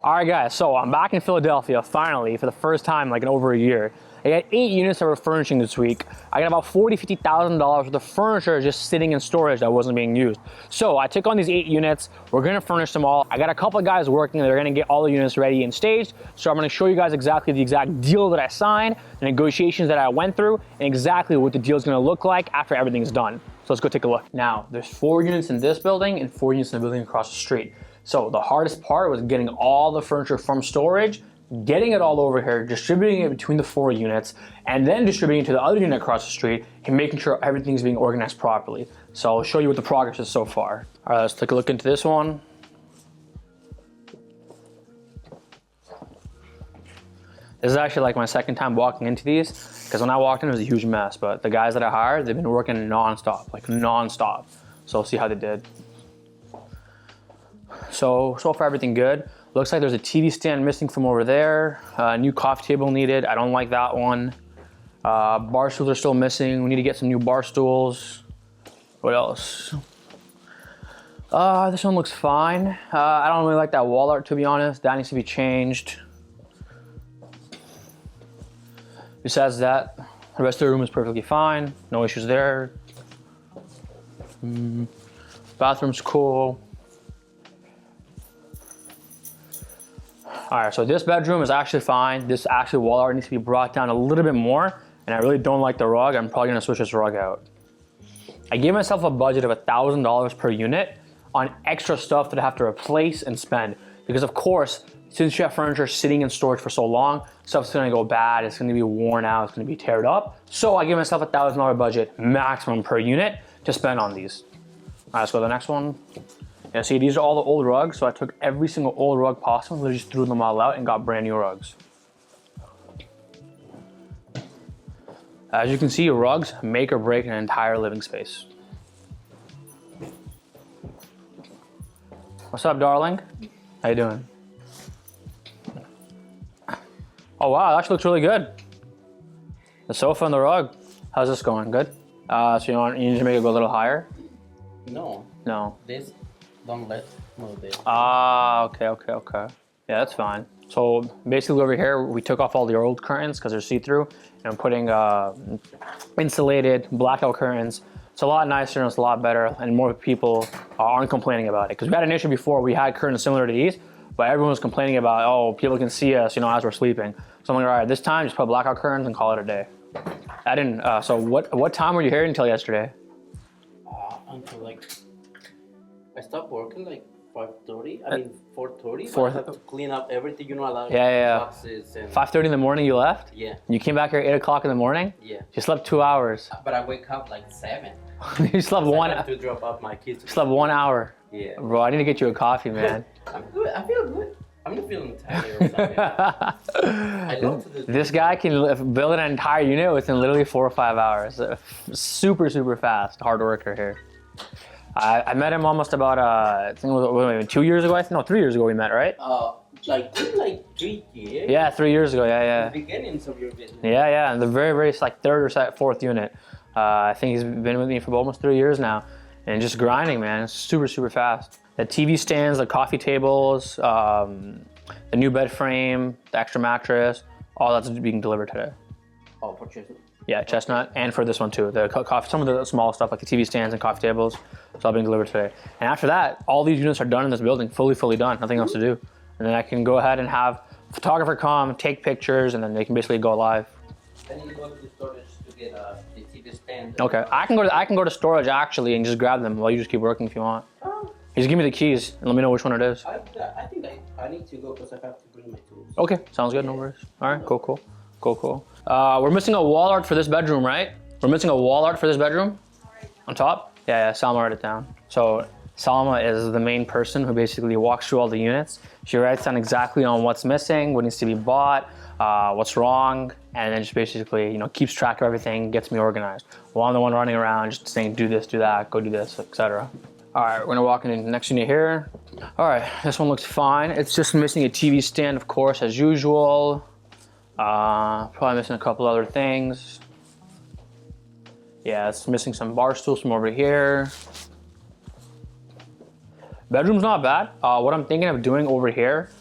All right, guys, so I'm back in Philadelphia, finally, for the first time like in over a year. I got 8 units that we're furnishing this week. I got about $40,000-$50,000 worth of furniture just sitting in storage that wasn't being used. So I took on these 8 units. We're gonna furnish them all. I got a couple of guys working. They're gonna get all the units ready and staged. So I'm gonna show you guys exactly the exact deal that I signed, the negotiations that I went through, and exactly what the deal is gonna look like after everything's done. So let's go take a look. Now, there's 4 units in this building and 4 units in the building across the street. So the hardest part was getting all the furniture from storage, getting it all over here, distributing it between the 4 units, and then distributing it to the other unit across the street and making sure everything's being organized properly. So I'll show you what the progress is so far. All right, let's take a look into this one. This is actually like my second time walking into these, because when I walked in it was a huge mess, but the guys that I hired, they've been working non-stop, like non-stop. So we'll see how they did. So far everything good. Looks like there's a TV stand missing from over there. New coffee table needed. I don't like that one. Bar stools are still missing. We need to get some new bar stools. What else? This one looks fine. I don't really like that wall art, to be honest. That needs to be changed. Besides that, the rest of the room is perfectly fine. No issues there. Bathroom's cool. All right, so this bedroom is actually fine. This actually wall art needs to be brought down a little bit more, and I really don't like the rug. I'm probably gonna switch this rug out. I gave myself a budget of $1,000 per unit on extra stuff that I have to replace and spend. Because of course, since you have furniture sitting in storage for so long, stuff's gonna go bad, it's gonna be worn out, it's gonna be teared up. So I gave myself a $1,000 budget maximum per unit to spend on these. All right, let's go to the next one. Yeah, see, these are all the old rugs, so I took every single old rug possible, literally just threw them all out and got brand new rugs. As you can see, rugs make or break an entire living space. What's up, darling? How you doing? Oh wow, that actually looks really good. The sofa and the rug. How's this going? Good? So you need to make it go a little higher? No. No. This, don't let move this. Ah, okay. Yeah, that's fine. So basically over here, we took off all the old curtains because they're see-through, and I'm putting insulated blackout curtains. It's a lot nicer and it's a lot better, and more people aren't complaining about it. Because we had an issue before, we had curtains similar to these, but everyone was complaining about, oh, people can see us, you know, as we're sleeping. So I'm like, all right, this time just put blackout curtains and call it a day. I didn't. So what time were you here until yesterday? Until like I stopped working like 5:30. I mean 4:30. I have to clean up everything, you know, a lot of boxes and 5:30 in the morning you left? Yeah. You came back here at 8 o'clock in the morning? Yeah. You slept 2 hours. But I wake up like 7. You slept 1 hour. To drop off my kids. You slept 1 hour. Yeah. Bro, I need to get you a coffee, man. I'm good. I feel good. I'm not feeling tired or something. I love to do this guy can build an entire unit within literally 4 or 5 hours. Super fast. Hard worker here. I met him almost about, I think it was 2 years ago, I think. No, 3 years ago we met, right? like 3 years. Yeah, 3 years ago, yeah. The beginnings of your business. Yeah, and the very like 3rd or 4th unit. I think he's been with me for almost 3 years now. And just grinding, man. It's super fast. The TV stands, the coffee tables, the new bed frame, the extra mattress, all that's being delivered today. Oh, for Chestnut? Yeah, Chestnut, and for this one too. The coffee, some of the small stuff like the TV stands and coffee tables, it's all being delivered today. And after that, all these units are done in this building, fully done, nothing else to do. And then I can go ahead and have a photographer come, take pictures, and then they can basically go live. Then you go to the storage to get the TV stand. Okay, I can go to storage actually and just grab them while you just keep working if you want. Just give me the keys and let me know which one it is. I think I need to go because I have to bring my tools. Okay, sounds good, no worries. All right, cool. We're missing a wall art for this bedroom, right? We're missing a wall art for this bedroom? On top? Yeah, Salma wrote it down. So Salma is the main person who basically walks through all the units. She writes down exactly on what's missing, what needs to be bought, what's wrong, and then just basically, you know, keeps track of everything, gets me organized. While I'm the one running around just saying, do this, do that, go do this, etc. All right, we're gonna walk into the next unit here. All right, this one looks fine. It's just missing a TV stand, of course, as usual. Probably missing a couple other things. Yeah, it's missing some bar stools from over here. Bedroom's not bad. What I'm thinking of doing over here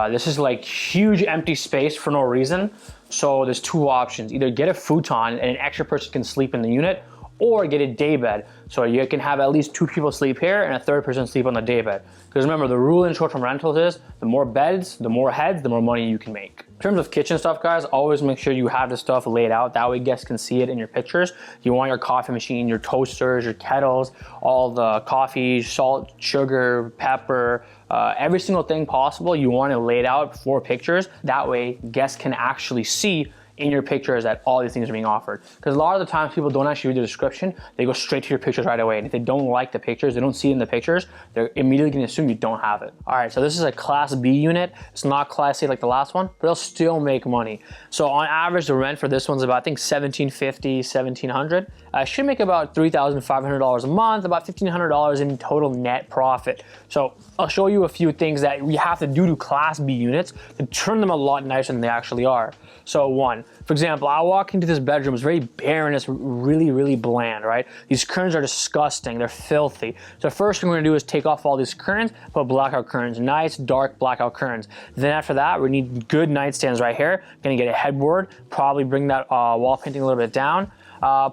This is like huge empty space for no reason. So there's two options. Either get a futon and an extra person can sleep in the unit, or get a day bed. So you can have at least 2 people sleep here and a third person sleep on the day bed. Because remember, the rule in short-term rentals is the more beds, the more heads, the more money you can make. In terms of kitchen stuff, guys, always make sure you have the stuff laid out. That way guests can see it in your pictures. You want your coffee machine, your toasters, your kettles, all the coffee, salt, sugar, pepper, every single thing possible, you want it laid out for pictures. That way guests can actually see in your pictures that all these things are being offered. Because a lot of the times people don't actually read the description, they go straight to your pictures right away. And if they don't like the pictures, they don't see it in the pictures, they're immediately gonna assume you don't have it. All right, so this is a Class B unit. It's not Class A like the last one, but it'll still make money. So on average, the rent for this one's about, I think, $1,750, $1,700. I should make about $3,500 a month, about $1,500 in total net profit. So I'll show you a few things that we have to do to Class B units to turn them a lot nicer than they actually are. So one, for example, I walk into this bedroom, it's very barren, it's really, really bland, right? These curtains are disgusting, they're filthy. So the first thing we're gonna do is take off all these curtains, put blackout curtains, nice dark blackout curtains. Then after that, we need good nightstands right here. Gonna get a headboard, probably bring that wall painting a little bit down.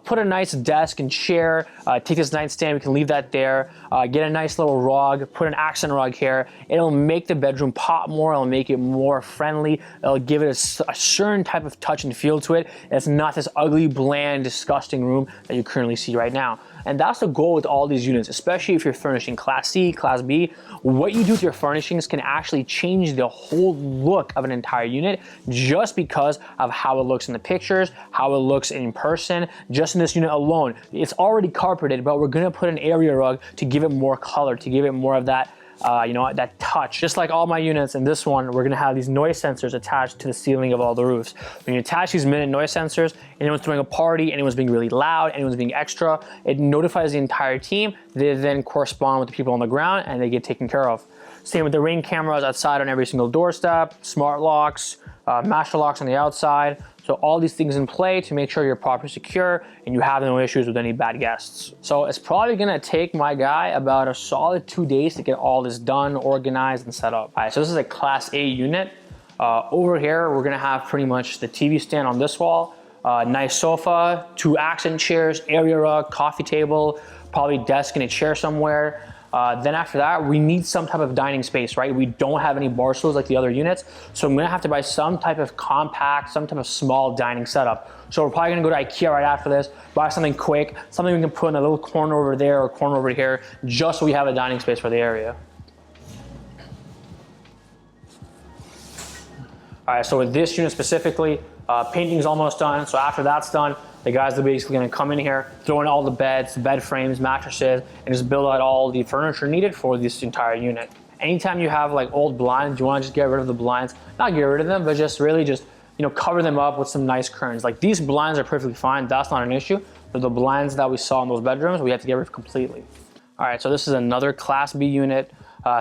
Put a nice desk and chair, take this nightstand, we can leave that there, get a nice little rug, put an accent rug here. It'll make the bedroom pop more, it'll make it more friendly, it'll give it a certain type of touch and feel to it. It's not this ugly, bland, disgusting room that you currently see right now. And that's the goal with all these units, especially if you're furnishing Class C, Class B. What you do with your furnishings can actually change the whole look of an entire unit just because of how it looks in the pictures, how it looks in person. Just in this unit alone, it's already carpeted, but we're gonna put an area rug to give it more color, to give it more of that that touch. Just like all my units, in this one, we're gonna have these noise sensors attached to the ceiling of all the roofs. When you attach these minute noise sensors, anyone's throwing a party, anyone's being really loud, anyone's being extra, it notifies the entire team. They then correspond with the people on the ground and they get taken care of. Same with the Ring cameras outside on every single doorstep, smart locks, master locks on the outside. So all these things in play to make sure you're properly secure and you have no issues with any bad guests. So it's probably gonna take my guy about a solid 2 days to get all this done, organized, and set up. All right, so this is a Class A unit. Over here, we're gonna have pretty much the TV stand on this wall, nice sofa, 2 accent chairs, area rug, coffee table, probably desk and a chair somewhere. Then after that, we need some type of dining space, right? We don't have any bar stools like the other units. So I'm gonna have to buy some type of compact, some type of small dining setup. So we're probably gonna go to IKEA right after this, buy something quick, something we can put in a little corner over there or corner over here, just so we have a dining space for the area. All right, so with this unit specifically, painting's almost done. So after that's done, the guys are basically gonna come in here, throw in all the beds, bed frames, mattresses, and just build out all the furniture needed for this entire unit. Anytime you have like old blinds, you wanna just get rid of the blinds. Not get rid of them, but just really just, cover them up with some nice curtains. Like these blinds are perfectly fine, that's not an issue. But the blinds that we saw in those bedrooms, we have to get rid of completely. All right, so this is another Class B unit.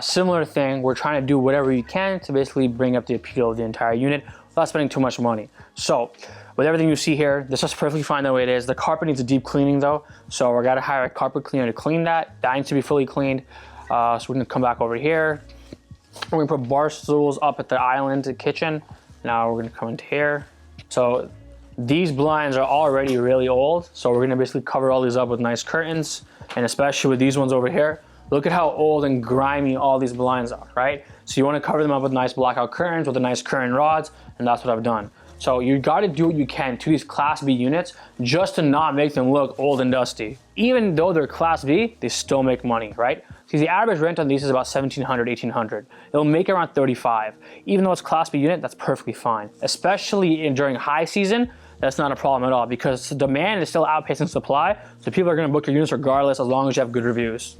Similar thing, we're trying to do whatever you can to basically bring up the appeal of the entire unit without spending too much money. So with everything you see here, this is perfectly fine the way it is. The carpet needs a deep cleaning though, so we're gonna hire a carpet cleaner to clean that. That needs to be fully cleaned. So we're gonna come back over here. We're gonna put bar stools up at the island, the kitchen. Now we're gonna come into here. So these blinds are already really old, so we're gonna basically cover all these up with nice curtains, and especially with these ones over here. Look at how old and grimy all these blinds are, right? So you wanna cover them up with nice blackout curtains, with the nice curtain rods, and that's what I've done. So you gotta do what you can to these Class B units just to not make them look old and dusty. Even though they're Class B, they still make money, right? See, the average rent on these is about $1,700, $1,800. It'll make around $35. Even though it's Class B unit, that's perfectly fine. Especially during high season, that's not a problem at all because the demand is still outpacing supply, so people are gonna book your units regardless as long as you have good reviews.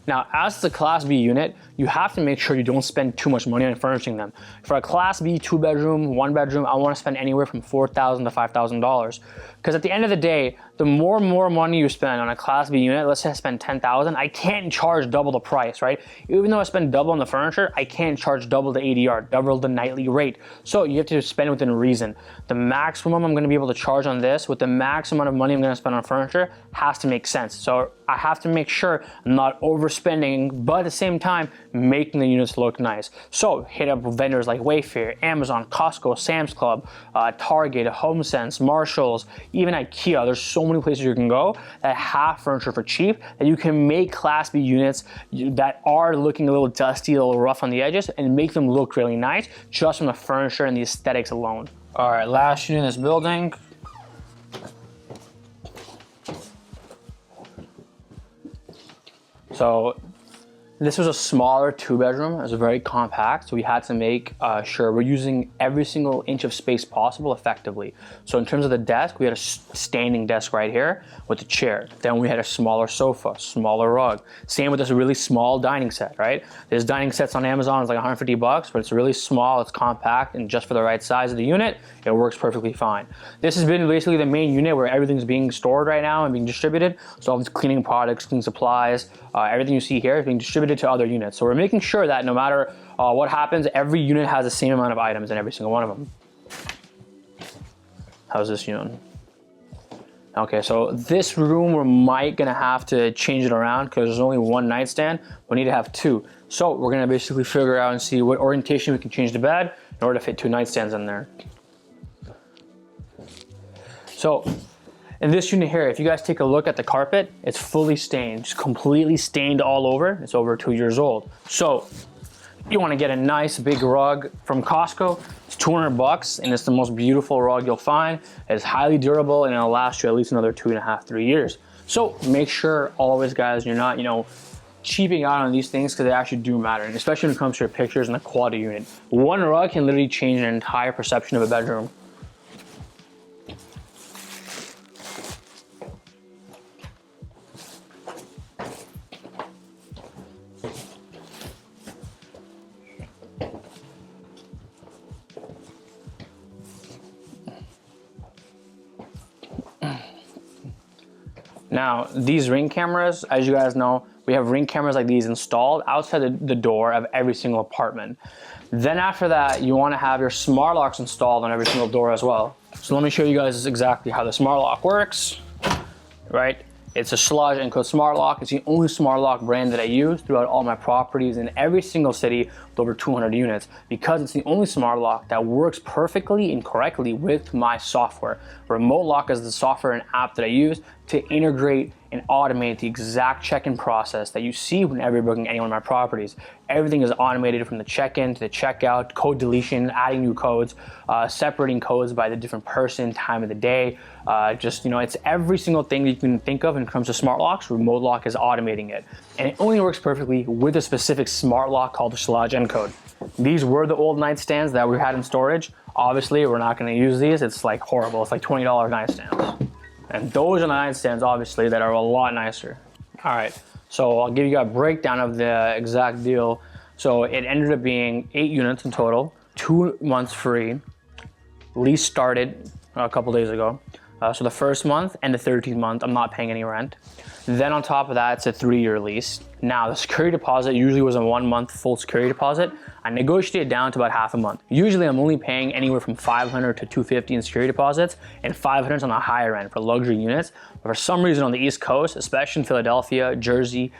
Now, as the Class B unit, you have to make sure you don't spend too much money on furnishing them. For a Class B 2-bedroom, 1-bedroom, I wanna spend anywhere from $4,000 to $5,000. Because at the end of the day, the more money you spend on a Class B unit, let's say I spend $10,000, I can't charge double the price, right? Even though I spend double on the furniture, I can't charge double the ADR, double the nightly rate. So you have to spend within reason. The maximum I'm gonna be able to charge on this with the max amount of money I'm gonna spend on furniture has to make sense. So I have to make sure I'm not overspending, but at the same time, making the units look nice. So hit up vendors like Wayfair, Amazon, Costco, Sam's Club, Target, HomeSense, Marshalls, even IKEA. There's so many places you can go that have furniture for cheap that you can make Class B units that are looking a little dusty, a little rough on the edges, and make them look really nice just from the furniture and the aesthetics alone. All right, last unit in this building. So this was a smaller 2-bedroom. It was very compact, so we had to make sure we're using every single inch of space possible effectively. So in terms of the desk, we had a standing desk right here with a chair. Then we had a smaller sofa, smaller rug. Same with this really small dining set, right? This dining set's on Amazon, it's like 150 bucks, but it's really small, it's compact, and just for the right size of the unit, it works perfectly fine. This has been basically the main unit where everything's being stored right now and being distributed. So all these cleaning products, cleaning supplies, everything you see here is being distributed to other units. So we're making sure that no matter what happens, every unit has the same amount of items in every single one of them. How's this unit? Okay, so this room we're gonna have to change it around because there's only one nightstand. We need to have 2. So we're gonna basically figure out and see what orientation we can change the bed in order to fit 2 nightstands in there. So in this unit here, if you guys take a look at the carpet, it's fully stained, just completely stained all over. It's over 2 years old. So you want to get a nice big rug from Costco. It's 200 bucks and it's the most beautiful rug you'll find. It's highly durable and it'll last you at least another 2.5, 3 years. So make sure always, guys, you're not, cheaping out on these things because they actually do matter, and especially when it comes to your pictures and the quality unit. One rug can literally change an entire perception of a bedroom. Now, these Ring cameras, as you guys know, we have Ring cameras like these installed outside the door of every single apartment. Then after that, you want to have your smart locks installed on every single door as well. So let me show you guys exactly how the smart lock works, right? It's a �ฑ𝐤𝐤𝐞 smart lock. It's the only smart lock brand that I use throughout all my properties in every single city with over 200 units because it's the only smart lock that works perfectly and correctly with my software. Remote Lock is the software and app that I use to integrate and automate the exact check-in process that you see whenever you're booking any one of my properties. Everything is automated from the check-in to the checkout, code deletion, adding new codes, separating codes by the different person, time of the day. It's every single thing that you can think of when it comes to smart locks. Remote Lock is automating it. And it only works perfectly with a specific smart lock called the �ฑ𝐤𝐤𝐞. These were the old nightstands that we had in storage. Obviously, we're not going to use these. It's like horrible. It's like $20 nightstands. And those are the nightstands, obviously, that are a lot nicer. All right, so I'll give you a breakdown of the exact deal. So it ended up being 8 units in total, 2 months free. Lease started a couple days ago. So the first month and the 13th month, I'm not paying any rent. Then on top of that, it's a 3-year lease. Now, the security deposit usually was a 1-month full security deposit. I negotiated it down to about half a month. Usually I'm only paying anywhere from $500 to $250 in security deposits, and $500 on the higher end for luxury units. But for some reason on the East Coast, especially in Philadelphia, Jersey,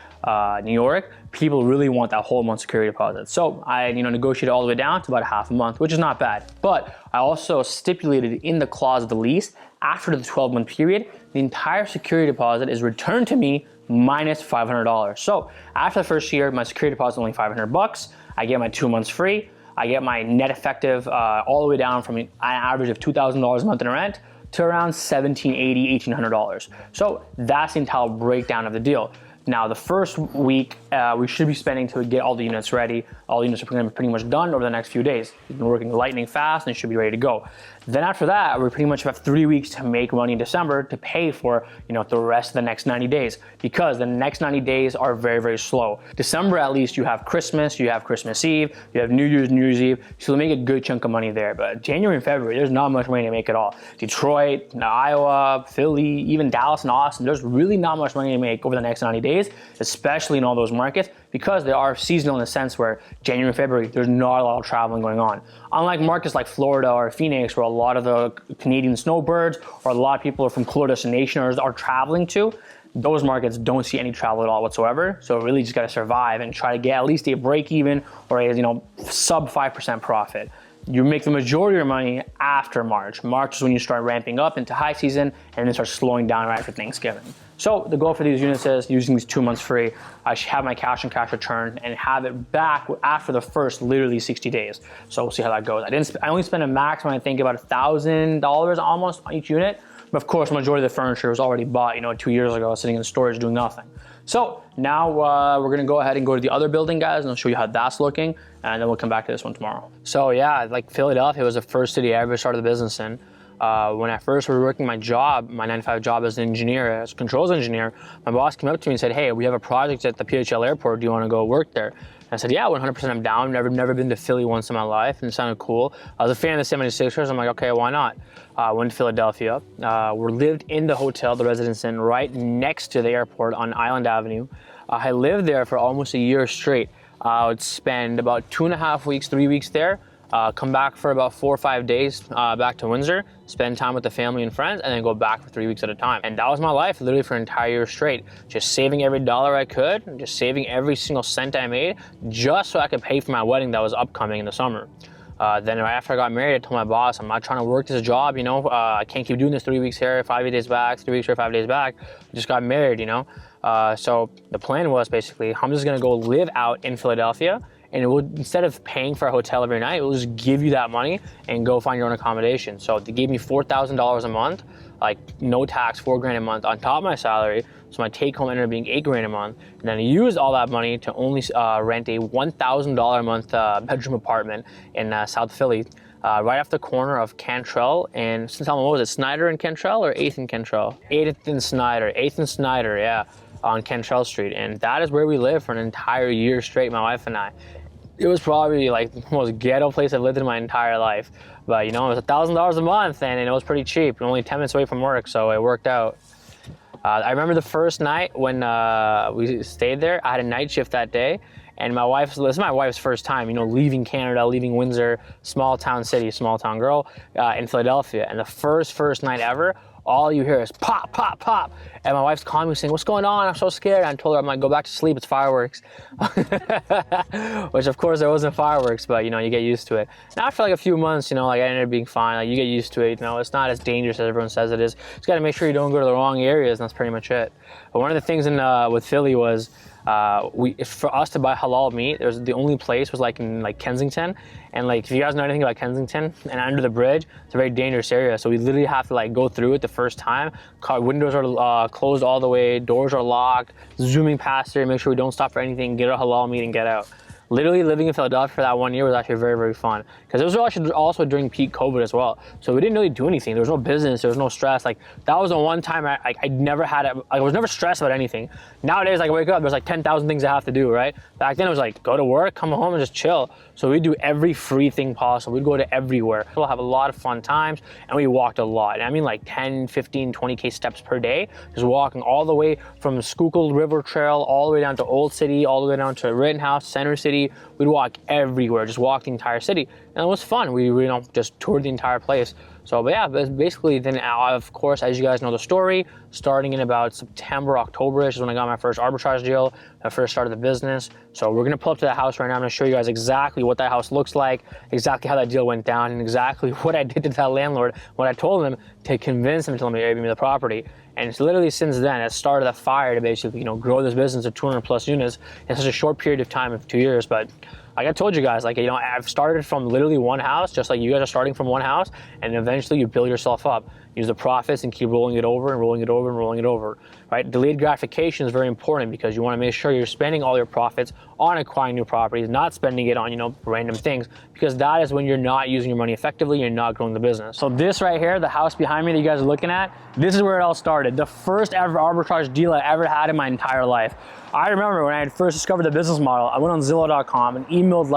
New York, people really want that whole month security deposit. So I negotiated all the way down to about half a month, which is not bad. But I also stipulated in the clause of the lease, after the 12-month period, the entire security deposit is returned to me minus $500. So after the first year, my security deposit is only 500 bucks. I get my 2 months free. I get my net effective all the way down from an average of $2,000 a month in rent to around $1,780, $1,800. So that's the entire breakdown of the deal. Now, the first week we should be spending to get all the units ready. All the units are going to be pretty much done over the next few days. We've been working lightning fast and it should be ready to go. Then after that, we pretty much have 3 weeks to make money in December to pay for, the rest of the next 90 days, because the next 90 days are very, very slow. December, at least, you have Christmas, you have Christmas Eve, you have New Year's Eve, so you'll make a good chunk of money there. But January and February, there's not much money to make at all. Detroit, Iowa, Philly, even Dallas and Austin, there's really not much money to make over the next 90 days, especially in all those markets, because they are seasonal in the sense where January and February, there's not a lot of traveling going on. Unlike markets like Florida or Phoenix, where a lot of the Canadian snowbirds or a lot of people from cool destinations are traveling to, those markets don't see any travel at all whatsoever. So really just gotta survive and try to get at least a break even or a sub 5% profit. You make the majority of your money after March. March is when you start ramping up into high season and then start slowing down right after Thanksgiving. So the goal for these units is using these 2 months free. I should have my cash on cash return and have it back after the first literally 60 days. So we'll see how that goes. I only spent a maximum, I think about $1,000 almost on each unit. But of course, the majority of the furniture was already bought, 2 years ago, sitting in storage doing nothing. So now we're gonna go ahead and go to the other building, guys, and I'll show you how that's looking, and then we'll come back to this one tomorrow. So yeah, like Philadelphia was the first city I ever started the business in. When I first was working my job, my 9-to-5 job as an engineer, as a controls engineer, my boss came up to me and said, hey, we have a project at the PHL airport, do you wanna go work there? I said, yeah, 100% I'm down. Never been to Philly once in my life, and it sounded cool. I was a fan of the 76ers. I'm like, okay, why not? Went to Philadelphia. We lived in the hotel, the Residence Inn, right next to the airport on Island Avenue. I lived there for almost a year straight. I would spend about 2.5 weeks, 3 weeks there, come back for about 4 or 5 days back to Windsor, spend time with the family and friends, and then go back for 3 weeks at a time. And that was my life, literally for an entire year straight. Just saving every dollar I could, just saving every single cent I made, just so I could pay for my wedding that was upcoming in the summer. Then right after I got married, I told my boss, I'm not trying to work this job, I can't keep doing this 3 weeks here, 5 days back, 3 weeks here, 5 days back. I just got married, So the plan was basically, I'm just gonna go live out in Philadelphia, and it would, instead of paying for a hotel every night, it will just give you that money and go find your own accommodation. So they gave me $4,000 a month, like no tax, $4,000 a month on top of my salary. So my take home ended up being $8,000 a month. And then I used all that money to only rent a $1,000 a month bedroom apartment in South Philly, right off the corner of Cantrell and, what was it, Snyder and Cantrell or 8th and Cantrell? 8th and Snyder, yeah, on Cantrell Street. And that is where we lived for an entire year straight, my wife and I. It was probably like the most ghetto place I've lived in my entire life. But it was $1,000 a month and it was pretty cheap, only 10 minutes away from work, so it worked out. I remember the first night when we stayed there, I had a night shift that day, and this is my wife's first time, leaving Canada, leaving Windsor, small town city, small town girl, in Philadelphia. And the first night ever, all you hear is pop, pop, pop. And my wife's calling me saying, what's going on? I'm so scared. And I told her, I'm like, go back to sleep, it's fireworks. Which of course there wasn't fireworks, but you get used to it. And after like a few months, I ended up being fine. Like you get used to it, it's not as dangerous as everyone says it is. Just gotta make sure you don't go to the wrong areas, and that's pretty much it. But one of the things with Philly was, for us to buy halal meat, the only place was like in Kensington, and if you guys know anything about Kensington and under the bridge, it's a very dangerous area. So we literally have to go through it the first time. Car windows are closed all the way, doors are locked, zooming past there, make sure we don't stop for anything, get our halal meat and get out. Literally living in Philadelphia for that 1 year was actually very, very fun, because it was actually also during peak COVID as well. So we didn't really do anything. There was no business, there was no stress. That was the one time I never had I was never stressed about anything. Nowadays, I wake up, there's 10,000 things I have to do, right? Back then it was go to work, come home and just chill. So we do every free thing possible. We'd go to everywhere. We'll have a lot of fun times, and we walked a lot. And I mean 10, 15, 20K steps per day, just walking all the way from Schuylkill River Trail, all the way down to Old City, all the way down to Rittenhouse, Center City. We'd walk everywhere, just walk the entire city. And it was fun. We just toured the entire place. So, but yeah, basically then, of course, as you guys know the story, starting in about September, October-ish is when I got my first arbitrage deal, I first started the business. So we're gonna pull up to the house right now. I'm gonna show you guys exactly what that house looks like, exactly how that deal went down, and exactly what I did to that landlord, what I told him to convince him to let me Airbnb the property. And it's literally since then, it started a fire to basically, grow this business to 200 plus units in such a short period of time of 2 years. But like I told you guys, I've started from literally one house, just like you guys are starting from one house, and eventually you build yourself up. Use the profits and keep rolling it over and rolling it over and rolling it over. right? Delayed gratification is very important because you want to make sure you're spending all your profits on acquiring new properties, not spending it on, you know, random things, because that is when you're not using your money effectively, you're not growing the business. So this right here, the house behind me that you guys are looking at, this is where it all started. The first ever arbitrage deal I ever had in my entire life. I remember when I had first discovered the business model, I went on Zillow.com and emailed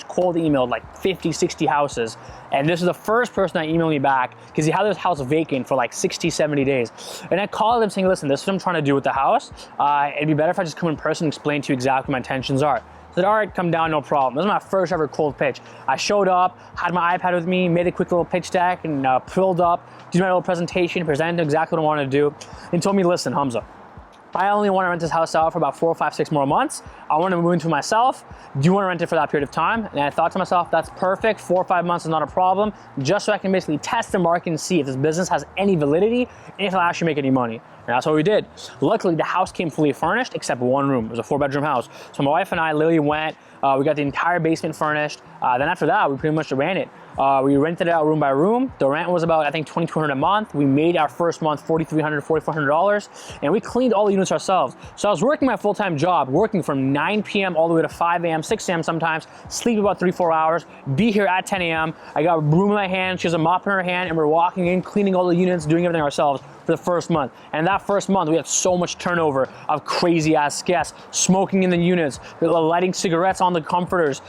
cold emailed like 50, 60 houses. And this is the first person that emailed me back because he had this house vacant for like 60, 70 days. And I called him saying, listen, this is what I'm trying to do with the house. It'd be better if I just come in person and explain to you exactly what my intentions are. I said, all right, come down, no problem. This was my first ever cold pitch. I showed up, had my iPad with me, made a quick little pitch deck and pulled up, did my little presentation, presented exactly what I wanted to do. And told me, listen, Hamza, I only want to rent this house out for about 4, 5, 6 more months. I want to move into myself. Do you want to rent it for that period of time? And I thought to myself, that's perfect. 4 or 5 months is not a problem, just so I can basically test the market and see if this business has any validity and if it'll actually make any money. And that's what we did. Luckily, the house came fully furnished except one room. It was a 4-bedroom house. So my wife and I literally went, we got the entire basement furnished. Then after that, we pretty much ran it. We rented it out room by room. The rent was about, I think, $2,200 a month. We made our first month $4,300, $4,400, and we cleaned all the units ourselves. So I was working my full-time job, working from 9 p.m. all the way to 5 a.m., 6 a.m. sometimes, sleep about 3-4 hours, be here at 10 a.m. I got a broom in my hand, she has a mop in her hand, and we're walking in, cleaning all the units, doing everything ourselves for the first month. And that first month, we had so much turnover of crazy-ass guests, smoking in the units, lighting cigarettes on the comforters,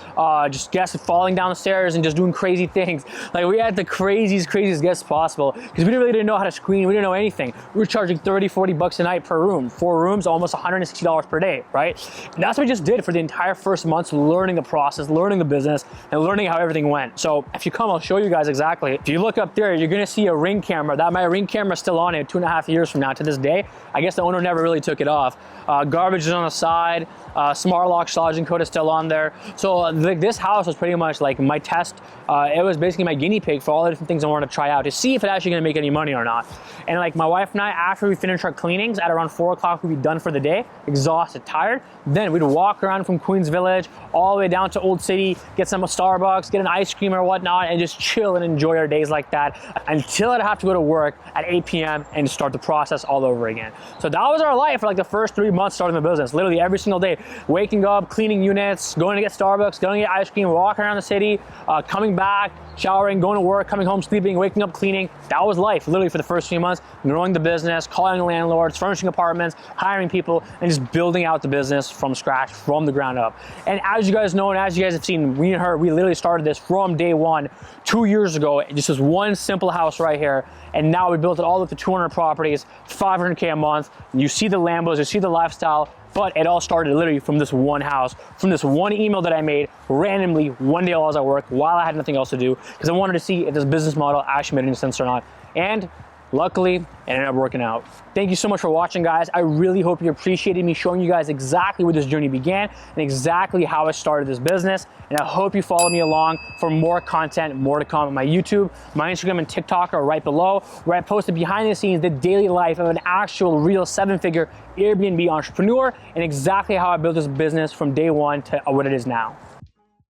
just guests falling down the stairs and just doing crazy things. Like, we had the craziest guests possible because we really didn't know how to screen, we didn't know anything. We were charging 30, 40 bucks a night per room. 4 rooms, almost $160 per day, right? And that's what we just did for the entire first month, learning the process, learning the business, and learning how everything went. So if you come, I'll show you guys exactly. If you look up there, you're gonna see a Ring camera. My Ring camera is still on it 2.5 years from now to this day. I guess the owner never really took it off. Garbage is on the side. Smart lock *𝐲𝐤𝐤 code is still on there. So this house was pretty much like my test. It was basically my guinea pig for all the different things I wanted to try out to see if it's actually gonna make any money or not. And like my wife and I, after we finished our cleanings at around 4 o'clock, we'd be done for the day, exhausted, tired. Then we'd walk around from Queens Village all the way down to Old City, get some Starbucks, get an ice cream or whatnot, and just chill and enjoy our days like that until I'd have to go to work at 8 p.m. and start the process all over again. So that was our life for like the first 3 months starting the business. Literally every single day, waking up, cleaning units, going to get Starbucks, going to get ice cream, walking around the city, coming back, showering, going to work, coming home, sleeping, waking up, cleaning. That was life, literally for the first few months, growing the business, calling the landlords, furnishing apartments, hiring people, and just building out the business from scratch, from the ground up. And as you guys know, and as you guys have seen, we literally started this from day one, 2 years ago, just this one simple house right here. And now we built it all up to 200 properties, $500K a month. You see the Lambos, you see the lifestyle, but it all started literally from this one house, from this one email that I made randomly one day while I was at work, while I had nothing else to do, because I wanted to see if this business model actually made any sense or not. And luckily, it ended up working out. Thank you so much for watching, guys. I really hope you appreciated me showing you guys exactly where this journey began and exactly how I started this business. And I hope you follow me along for more content, more to come on my YouTube. My Instagram and TikTok are right below, where I posted behind the scenes the daily life of an actual real 7-figure Airbnb entrepreneur and exactly how I built this business from day one to what it is now.